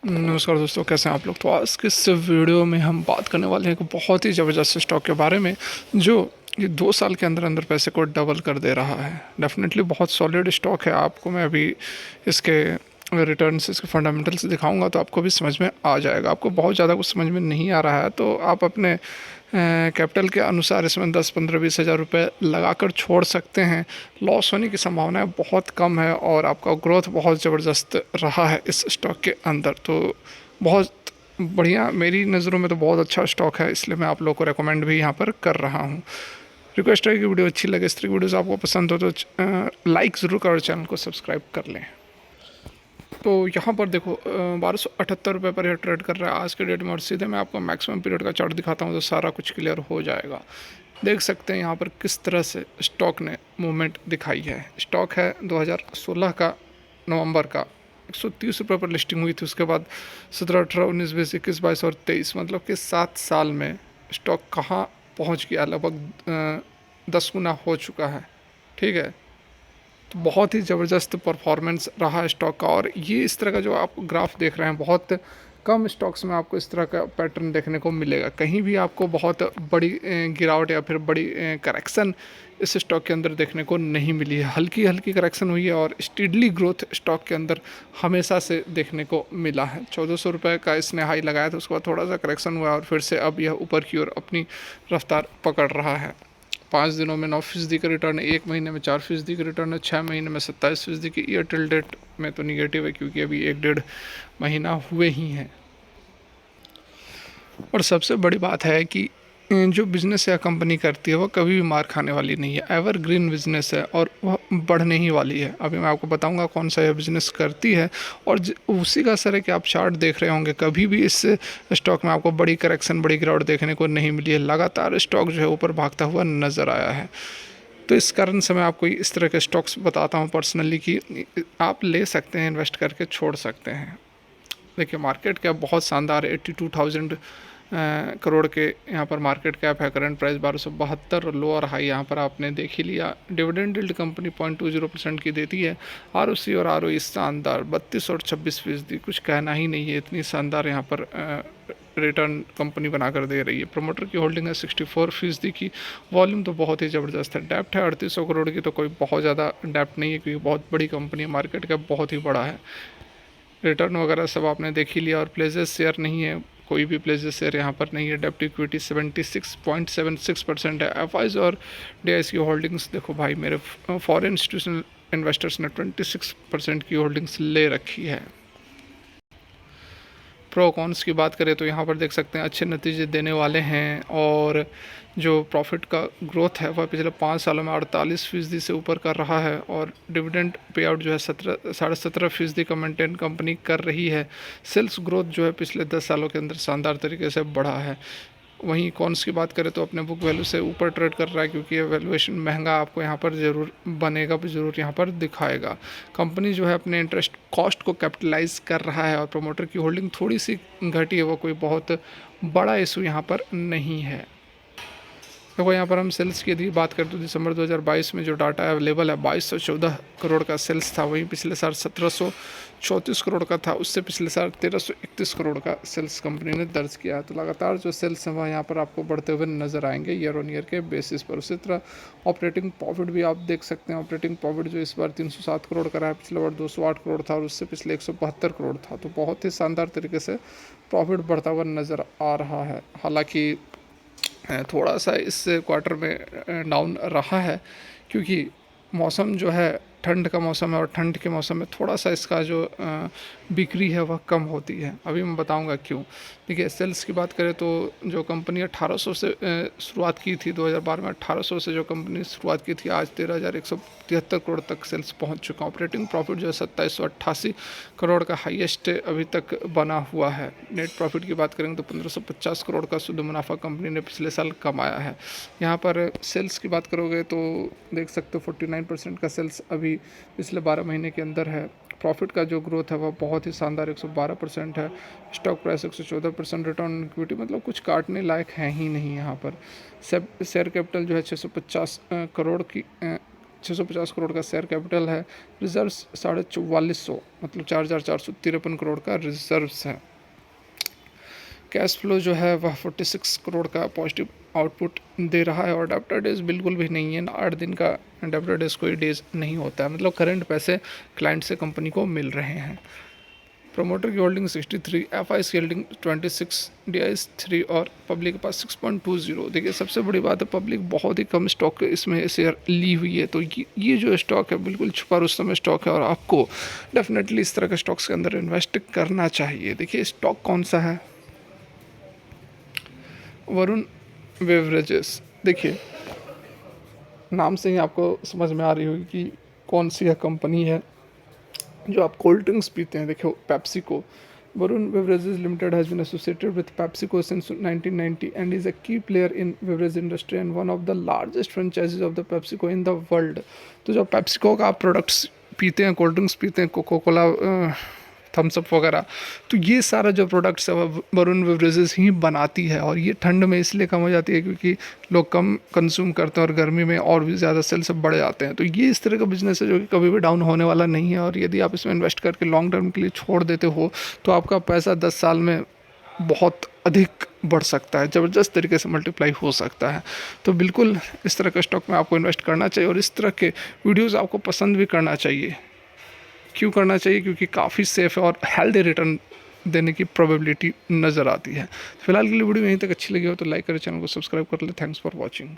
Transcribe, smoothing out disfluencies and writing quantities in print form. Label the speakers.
Speaker 1: नमस्कार दोस्तों, कैसे हैं आप लोग। तो आज के इस वीडियो में हम बात करने वाले हैं एक बहुत ही ज़बरदस्त स्टॉक के बारे में जो ये 2 साल के अंदर अंदर पैसे को डबल कर दे रहा है। डेफिनेटली बहुत सॉलिड स्टॉक है। आपको मैं अभी इसके रिटर्न्स, इसके फंडामेंटल्स दिखाऊंगा तो आपको भी समझ में आ जाएगा। आपको बहुत ज़्यादा कुछ समझ में नहीं आ रहा है तो आप अपने कैपिटल के अनुसार इसमें 10, 15, 20 हज़ार रुपये लगाकर छोड़ सकते हैं। लॉस होने की संभावना बहुत कम है और आपका ग्रोथ बहुत ज़बरदस्त रहा है इस स्टॉक के अंदर। तो बहुत बढ़िया, मेरी नज़रों में तो बहुत अच्छा स्टॉक है, इसलिए मैं आप लोगों को रेकमेंड भी यहाँ पर कर रहा हूँ। रिक्वेस्ट है कि वीडियो अच्छी लगे, इस तरह की वीडियोज़ आपको पसंद हो तो लाइक ज़रूर करो, चैनल को सब्सक्राइब कर लें। तो यहाँ पर देखो 1278 रुपये पर यह ट्रेड कर रहा है आज के डेट में। और सीधे मैं आपको मैक्सिमम पीरियड का चार्ट दिखाता हूँ तो सारा कुछ क्लियर हो जाएगा। देख सकते हैं यहाँ पर किस तरह से स्टॉक ने मूवमेंट दिखाई है। स्टॉक है 2016 का नवंबर का, 130 रुपये पर लिस्टिंग हुई थी। उसके बाद 17, 18, 19, 20, 21, 22 और 23, मतलब कि 7 साल में स्टॉक कहाँ पहुँच गया, लगभग 10 गुना हो चुका है। ठीक है, तो बहुत ही ज़बरदस्त परफॉर्मेंस रहा स्टॉक का। और ये इस तरह का जो आप ग्राफ देख रहे हैं, बहुत कम स्टॉक्स में आपको इस तरह का पैटर्न देखने को मिलेगा। कहीं भी आपको बहुत बड़ी गिरावट या फिर बड़ी करेक्शन इस स्टॉक के अंदर देखने को नहीं मिली है। हल्की हल्की करेक्शन हुई है और स्टीडली ग्रोथ स्टॉक के अंदर हमेशा से देखने को मिला है। 1400 रुपये का इसने हाई लगाया था, उसके बाद थोड़ा सा करेक्शन हुआ और फिर से अब यह ऊपर की ओर अपनी रफ्तार पकड़ रहा है। 5 दिनों में 9% का रिटर्न है, 1 महीने में 4% का रिटर्न है, 6 महीने में 27% की। ईयर टिल डेट में तो निगेटिव है क्योंकि अभी 1 डेढ़ महीना हुए ही हैं। और सबसे बड़ी बात है कि जो बिज़नेस या कंपनी करती है वो कभी भी मार खाने वाली नहीं है। एवरग्रीन बिजनेस है और वह बढ़ने ही वाली है। अभी मैं आपको बताऊंगा कौन सा यह बिज़नेस करती है और उसी का असर है कि आप चार्ट देख रहे होंगे। कभी भी इस स्टॉक में आपको बड़ी करेक्शन, बड़ी गिरावट देखने को नहीं मिली है। लगातार स्टॉक जो है ऊपर भागता हुआ नज़र आया है। तो इस कारण से मैं आपको इस तरह के स्टॉक्स बताता हूँ पर्सनली कि आप ले सकते हैं, इन्वेस्ट करके छोड़ सकते हैं। देखिए मार्केट कैप बहुत शानदार है। 82,000 करोड़ के यहाँ पर मार्केट कैप है। Current price 1272। लो और हाई यहाँ पर आपने देख ही लिया। डिविडेंड यील्ड कंपनी 0.20% की देती है। आरओसी और आरओई शानदार 32 और 26%, कुछ कहना ही नहीं है। इतनी शानदार यहाँ पर रिटर्न कंपनी बनाकर दे रही है। प्रमोटर की होल्डिंग है 64% की। वॉल्यूम तो बहुत ही ज़बरदस्त है। डेप्ट है 3800 करोड़ की, तो कोई बहुत ज़्यादा डेप्ट नहीं है क्योंकि बहुत बड़ी कंपनी है। मार्केट कैप बहुत ही बड़ा है। रिटर्न वगैरह सब आपने देख ही लिया। और प्लेजेस शेयर नहीं है, कोई भी प्लेजेस शेयर यहाँ पर नहीं है। डेप्ट इक्विटी 76.76% है। एफ और डी की होल्डिंग्स देखो भाई, मेरे फॉरेन इंस्टीट्यूशनल इन्वेस्टर्स ने 26% की होल्डिंग्स ले रखी है। प्रो कॉन्स की बात करें तो यहाँ पर देख सकते हैं अच्छे नतीजे देने वाले हैं। और जो प्रॉफिट का ग्रोथ है वह पिछले 5 सालों में 48% से ऊपर कर रहा है। और डिविडेंड पे आउट जो है 17.5% का मेंटेन कंपनी कर रही है। सेल्स ग्रोथ जो है पिछले 10 सालों के अंदर शानदार तरीके से बढ़ा है। वहीं कॉन्स की बात करें तो अपने बुक वैल्यू से ऊपर ट्रेड कर रहा है क्योंकि ये वैल्यूएशन महंगा आपको यहाँ पर ज़रूर बनेगा, भी ज़रूर यहाँ पर दिखाएगा। कंपनी जो है अपने इंटरेस्ट कॉस्ट को कैपिटलाइज कर रहा है। और प्रमोटर की होल्डिंग थोड़ी सी घटी है, वो कोई बहुत बड़ा इशू यहाँ पर नहीं है। देखो यहाँ पर हम सेल्स की यदि बात करें तो दिसंबर 2022 में जो डाटा अवेलेबल है 2214 करोड़ का सेल्स था। वहीं पिछले साल 1734 करोड़ का था। उससे पिछले साल 1331 करोड़ का सेल्स कंपनी ने दर्ज किया है। तो लगातार जो सेल्स हैं वह यहाँ पर आपको बढ़ते हुए नजर आएंगे ईयर ऑन ईयर के बेसिस पर। उसी तरह ऑपरेटिंग प्रॉफिट भी आप देख सकते हैं। ऑपरेटिंग प्रॉफिट जो इस बार 307 करोड़ का रहा है, पिछले बार 208 करोड़ था और उससे पिछले 172 करोड़ था। तो बहुत ही शानदार तरीके से प्रॉफिट बढ़ता हुआ नज़र आ रहा है। हालांकि थोड़ा सा इस क्वार्टर में डाउन रहा है क्योंकि मौसम जो है ठंड का मौसम है और ठंड के मौसम में थोड़ा सा इसका जो बिक्री है वह कम होती है। अभी मैं बताऊंगा क्यों। देखिए सेल्स की बात करें तो जो कंपनी 1800 से शुरुआत की थी 2012 में, 1800 से जो कंपनी शुरुआत की थी आज 13,173 करोड़ तक सेल्स पहुंच चुका। ऑपरेटिंग प्रॉफिट जो है 2788 करोड़ का हाईएस्ट अभी तक बना हुआ है। नेट प्रॉफिट की बात करेंगे तो 1550 करोड़ का शुद्ध मुनाफा कंपनी ने पिछले साल कमाया है। यहाँ पर सेल्स की बात करोगे तो देख सकते हो 49% का सेल्स अभी पिछले 12 महीने के अंदर है। प्रॉफिट का जो ग्रोथ है वह बहुत ही शानदार 112% है। Stock price 114%। Return on equity मतलब कुछ काटने लायक है ही नहीं यहाँ पर। सब शेयर कैपिटल जो है 650 करोड़ की 650 करोड़ का शेयर कैपिटल है। रिजर्व्स 4450, मतलब 4453 करोड़ का रिजर्व्स है। कैश फ्लो जो है वह 46 करोड़ का पॉजिटिव आउटपुट दे रहा है और डेब्टर डेज बिल्कुल भी नहीं है, 8 दिन का डेब्टर डेज कोई डेज नहीं होता है, मतलब करंट पैसे क्लाइंट से कंपनी को मिल रहे हैं। प्रोमोटर की होल्डिंग 63, एफआई की होल्डिंग 26, डीआईएस 3 और पब्लिक के पास 6.20। देखिए सबसे बड़ी बात है पब्लिक बहुत ही कम स्टॉक इसमें शेयर ली हुई है, तो ये जो स्टॉक है बिल्कुल छुपा रुस्तम स्टॉक है और आपको डेफिनेटली इस तरह के स्टॉक्स के अंदर इन्वेस्ट करना चाहिए। देखिए स्टॉक कौन सा है, वरुण बेवरेजेस। देखिए नाम से ही आपको समझ में आ रही होगी कि कौन सी है कंपनी है जो आप कोल्ड ड्रिंक्स पीते हैं। देखो PepsiCo, Varun beverages limited has been associated with PepsiCo since 1990 and is a key player in beverage industry and one of the largest franchisees of the PepsiCo in the world. तो जब PepsiCo का आप products पीते हैं, cold drinks पीते हैं, cocoa Cola, Thums Up वगैरह, तो ये सारा जो प्रोडक्ट्स है वह वरुण बेवरेजेस ही बनाती है और ये ठंड में इसलिए कम हो जाती है क्योंकि लोग कम कंज्यूम करते हैं और गर्मी में और भी ज़्यादा सेल्स बढ़ जाते हैं। तो ये इस तरह का बिजनेस है जो कि कभी भी डाउन होने वाला नहीं है और यदि आप इसमें इन्वेस्ट करके लॉन्ग टर्म के लिए छोड़ देते हो तो आपका पैसा 10 साल में बहुत अधिक बढ़ सकता है, ज़बरदस्त तरीके से मल्टीप्लाई हो सकता है। तो बिल्कुल इस तरह के स्टॉक में आपको इन्वेस्ट करना चाहिए और इस तरह के वीडियोज़ आपको पसंद भी करना चाहिए। क्यों करना चाहिए, क्योंकि काफ़ी सेफ है और हेल्दी रिटर्न देने की प्रोबेबिलिटी नज़र आती है। फिलहाल के लिए वीडियो यहीं तक अच्छी लगी हो तो लाइक करें, चैनल को सब्सक्राइब कर ले। Thanks for watching.